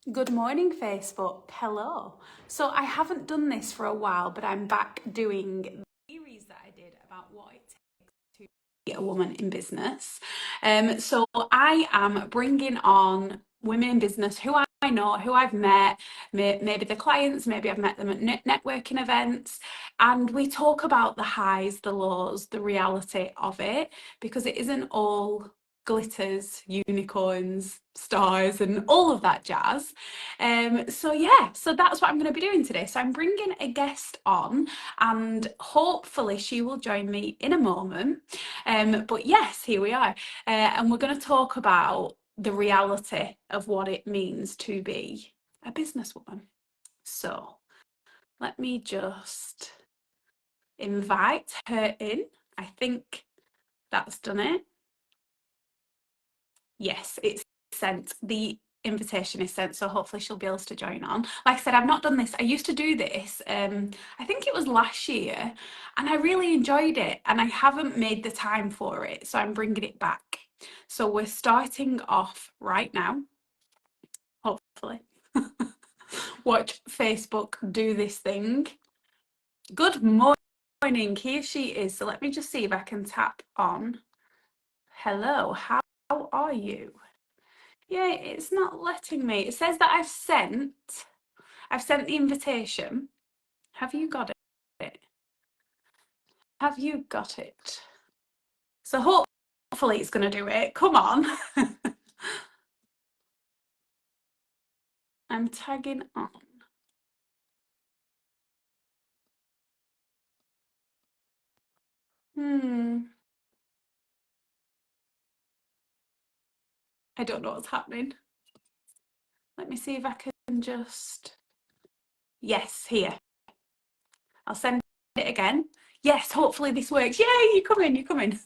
Good morning, Facebook. Hello. So I haven't done this for a while, but I'm back doing the series that I did about what it takes to be a woman in business. So I am bringing on women in business who I know, who I've met, maybe the clients, maybe I've met them at networking events, and we talk about the highs, the lows, the reality of it, because it isn't all glitters, unicorns, stars, and all of that jazz. So that's what I'm going to be doing today. So I'm bringing a guest on, and hopefully she will join me in a moment. But yes, here we are, and we're going to talk about the reality of what it means to be a businesswoman. So let me just invite her in. I think that's done it. Yes, it's sent. The invitation is sent, so hopefully she'll be able to join on. Like I said, I've not done this. I used to do this, I think it was last year, and I really enjoyed it, and I haven't made the time for it, so I'm bringing it back. So we're starting off right now, hopefully. Watch Facebook do this thing. Good morning, here she is. So let me just see if I can tap on. Hello, how are you? Yeah, it's not letting me. It says that I've sent the invitation. Have you got it? Have you got it? So hopefully it's going to do it. Come on. I'm tagging on. I don't know what's happening. Let me see if I can just... Yes, here. I'll send it again. Yes, hopefully this works. Yay, you're coming.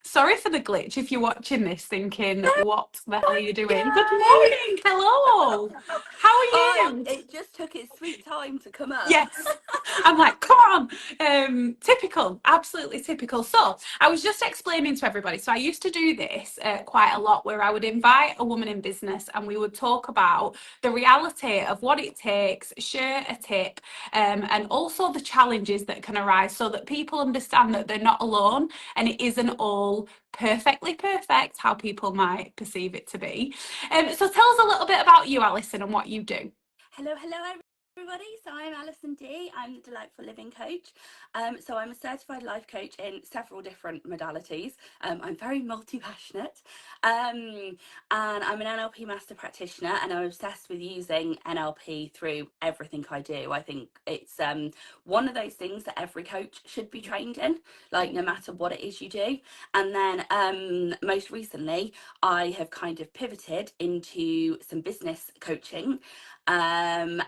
Sorry for the glitch if you're watching this thinking, what the hell are you doing? Good morning, hello. How are you? It just took its sweet time to come up. Yes. I'm like, come on. Typical, absolutely typical. So I was just explaining to everybody. So I used to do this quite a lot, where I would invite a woman in business and we would talk about the reality of what it takes, share a tip, and also the challenges that can arise, so that people understand that they're not alone and it isn't all perfectly perfect how people might perceive it to be. So tell us a little bit about you, Alison, and what you do. Hello, everybody. So I'm AlisonDee. I'm the Delightful Living Coach. So I'm a certified life coach in several different modalities. I'm very multi-passionate. And I'm an NLP master practitioner, and I'm obsessed with using NLP through everything I do. I think it's one of those things that every coach should be trained in, like no matter what it is you do. And then most recently, I have kind of pivoted into some business coaching. And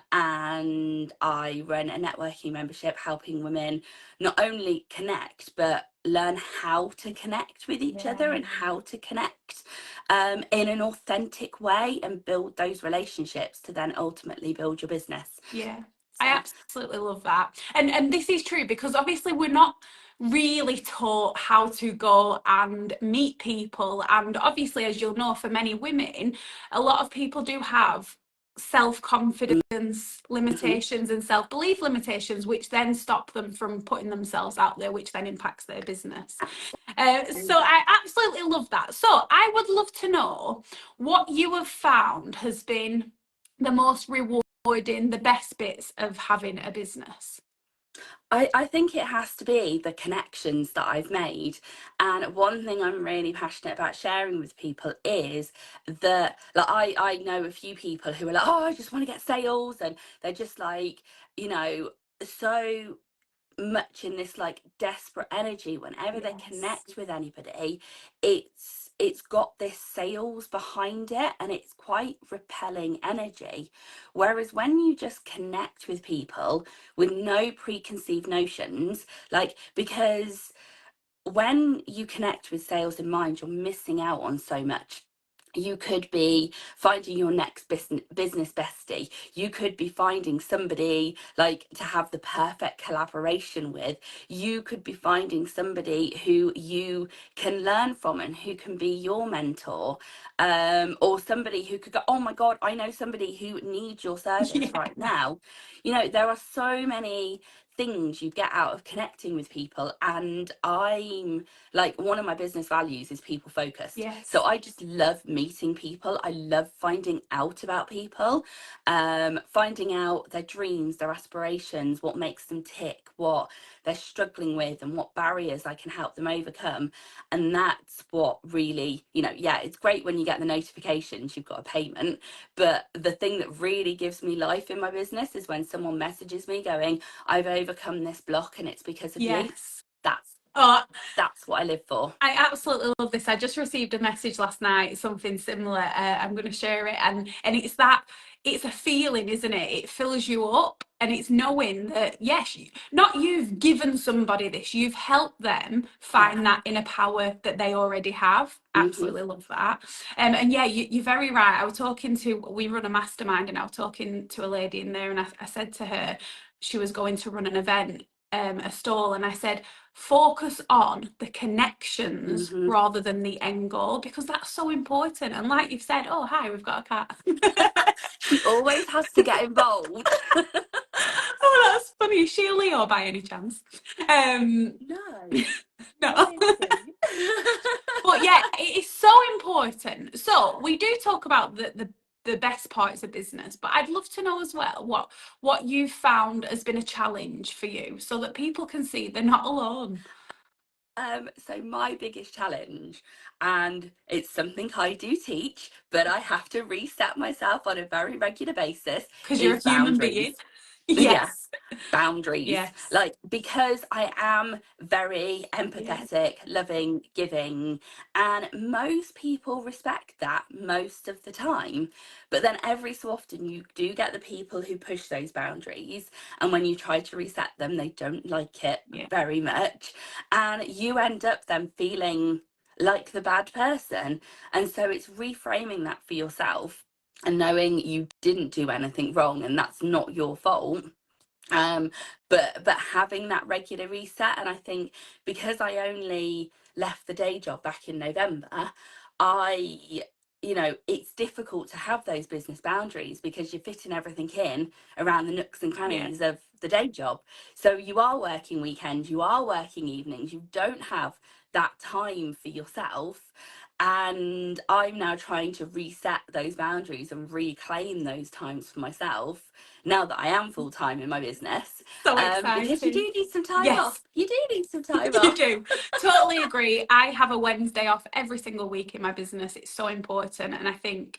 I run a networking membership helping women not only connect but learn how to connect with each other and how to connect in an authentic way and build those relationships to then ultimately build your business. Yeah, I absolutely love that. And this is true, because obviously we're not really taught how to go and meet people. And obviously, as you'll know, for many women, a lot of people do have self-confidence limitations and self-belief limitations, which then stop them from putting themselves out there, which then impacts their business. So I absolutely love that. So I would love to know what you have found has been the most rewarding, the best bits of having a business. I think it has to be the connections that I've made. And one thing I'm really passionate about sharing with people is that, like, I know a few people who are like, oh, I just want to get sales. And they're just like, so much in this like desperate energy whenever they connect with anybody. It's got this sales behind it, and it's quite repelling energy. Whereas when you just connect with people with no preconceived notions, like, because when you connect with sales in mind, you're missing out on so much. You could be finding your next business bestie. You could be finding somebody like to have the perfect collaboration with. You could be finding somebody who you can learn from and who can be your mentor. Or somebody who could go, oh my God, I know somebody who needs your service Yeah. right now. You know, there are so many things you get out of connecting with people, and I'm like, one of my business values is people focused. So Yes. I just love meeting people. I love finding out about people, finding out their dreams, their aspirations, what makes them tick, what they're struggling with, and what barriers I can help them overcome. And that's what really, you know, yeah, it's great when you get the notifications, you've got a payment. But the thing that really gives me life in my business is when someone messages me going, I've overcome this block and it's because of you. Yes. That's Oh, that's what I live for. I absolutely love this. I just received a message last night, something similar. I'm going to share it, and it's that, it's a feeling, isn't it? It fills you up, and it's knowing that yes, not you've given somebody this, you've helped them Yeah. find that inner power that they already have. Hmm. Absolutely love that. And yeah, you're very right. We run a mastermind, and I was talking to a lady in there, and I said to her, she was going to run an event, a stall, and I said, focus on the connections Hmm. rather than the end goal, because that's so important. And like you've said, oh hi, we've got a cat. She always has to get involved. Oh, that's funny. Is she a Leo by any chance? No. No. What is she? But yeah, it is so important. So we do talk about the best parts of business, but I'd love to know as well what you found has been a challenge for you, so that people can see they're not alone. So my biggest challenge, and it's something I do teach, but I have to reset myself on a very regular basis, Because you're is a human being. boundaries. Yeah, Yes. boundaries. Yes. Like, because I am very Yeah. empathetic, loving, giving, and most people respect that most of the time. But then every so often you do get the people who push those boundaries, and when you try to reset them, they don't like it Yeah. very much, and you end up then feeling like the bad person. And so it's reframing that for yourself and knowing you didn't do anything wrong and that's not your fault. But having that regular reset. And I think because I only left the day job back in November, I you know, it's difficult to have those business boundaries because you're fitting everything in around the nooks and Yeah. crannies of the day job. So you are working weekends, you are working evenings, you don't have that time for yourself. And I'm now trying to reset those boundaries and reclaim those times for myself now that I am full time in my business, So because you exciting. do need some time Yes, off. You do need some time you off. do. Totally agree. I have a Wednesday off every single week in my business. It's so important. And I think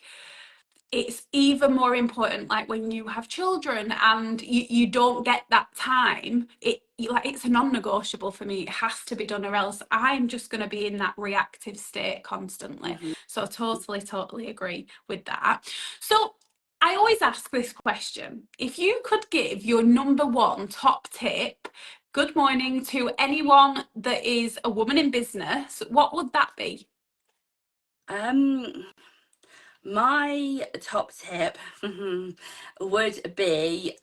it's even more important, like when you have children and you don't get that time, it's a non-negotiable for me. It has to be done, or else I'm just going to be in that reactive state constantly. Mhm. So I totally agree with that. So I always ask this question: if you could give your number one top tip, good morning, to anyone that is a woman in business, what would that be? Um, my top tip would be,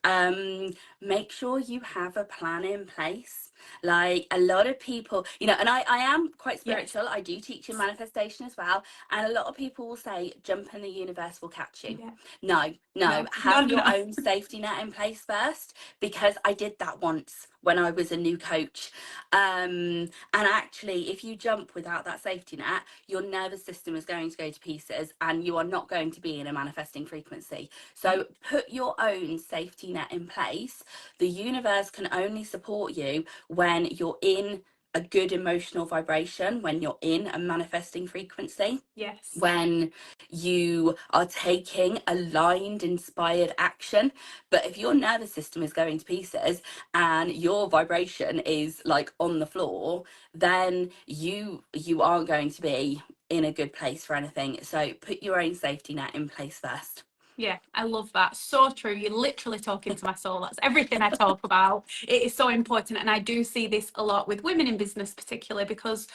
make sure you have a plan in place. Like, a lot of people, you know, and I am quite Yes. spiritual. I do teach in manifestation as well. And a lot of people will say, jump and the universe will catch you. Yeah. No, no, No. No. have No. your No. own safety net in place first, because I did that once when I was a new coach. And actually, if you jump without that safety net, your nervous system is going to go to pieces and you are not going to be in a manifesting frequency. So put your own safety net in place. The universe can only support you when you're in a good emotional vibration, when you're in a manifesting frequency, Yes. when you are taking aligned, inspired action. But if your nervous system is going to pieces and your vibration is like on the floor, then you aren't going to be in a good place for anything. So put your own safety net in place first. Yeah, I love that. So true. You're literally talking to my soul. That's everything I talk about. It is so important. And I do see this a lot with women in business, particularly because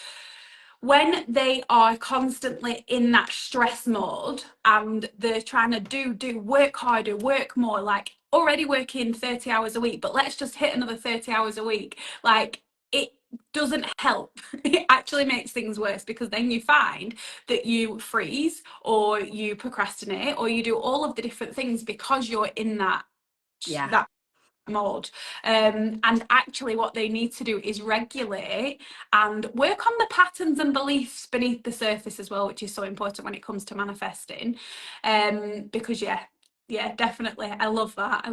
when they are constantly in that stress mode and they're trying to do work harder, work more, like already working 30 hours a week, but let's just hit another 30 hours a week, like it doesn't help. It actually makes things worse, because then you find that you freeze or you procrastinate or you do all of the different things because you're in that mode. And actually what they need to do is regulate and work on the patterns and beliefs beneath the surface as well, which is so important when it comes to manifesting. Because definitely, I love that.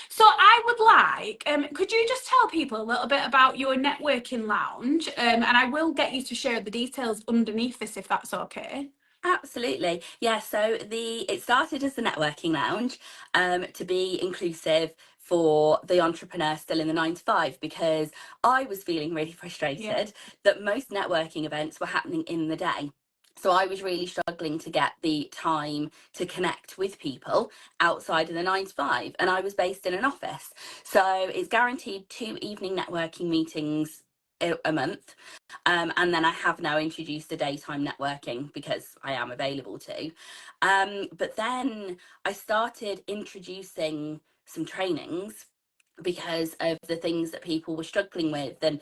So I would like, could you just tell people a little bit about your networking lounge, and I will get you to share the details underneath this if that's okay. Absolutely. Yeah, so it started as the networking lounge, to be inclusive for the entrepreneur still in the 9 to 5, because I was feeling really frustrated that most networking events were happening in the day. So I was really struggling to get the time to connect with people outside of the 9 to 5, and I was based in an office. So it's guaranteed 2 evening networking meetings a month. And then I have now introduced the daytime networking because I am available to. But then I started introducing some trainings because of the things that people were struggling with, and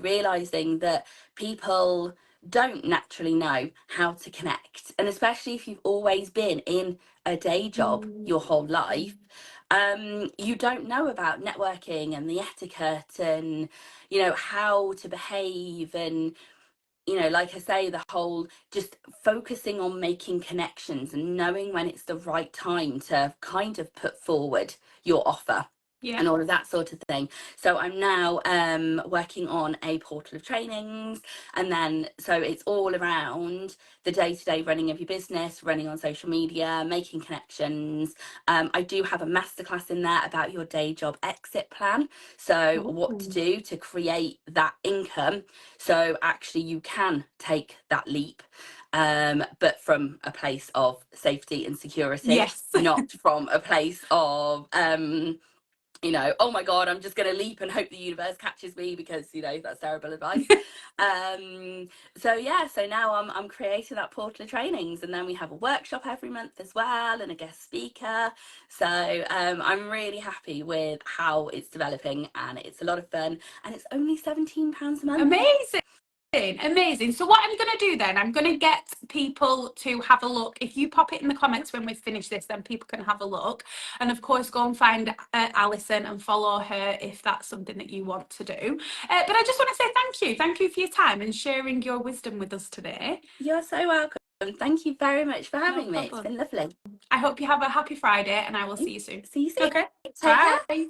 realizing that people don't naturally know how to connect, and especially if you've always been in a day job your whole life, you don't know about networking and the etiquette and how to behave, and like I say, the whole just focusing on making connections and knowing when it's the right time to kind of put forward your offer. And all of that sort of thing. So I'm now working on a portal of trainings, and then so it's all around the day-to-day running of your business, running on social media, making connections. I do have a masterclass in there about your day job exit plan, so what to do to create that income so actually you can take that leap, but from a place of safety and security, not from a place of oh my god, I'm just going to leap and hope the universe catches me, because that's terrible advice. So now I'm creating that portal of trainings, and then we have a workshop every month as well, and a guest speaker. So I'm really happy with how it's developing, and it's a lot of fun, and it's only £17 a month. Amazing. So what I'm going to do then, I'm going to get people to have a look. If you pop it in the comments when we've finished this, then people can have a look. And of course, go and find Alison and follow her if that's something that you want to do. But I just want to say thank you. Thank you for your time and sharing your wisdom with us today. You're so welcome. Thank you very much for having me. It's been lovely. I hope you have a happy Friday, and I will see you soon. See you soon. Okay. Take care.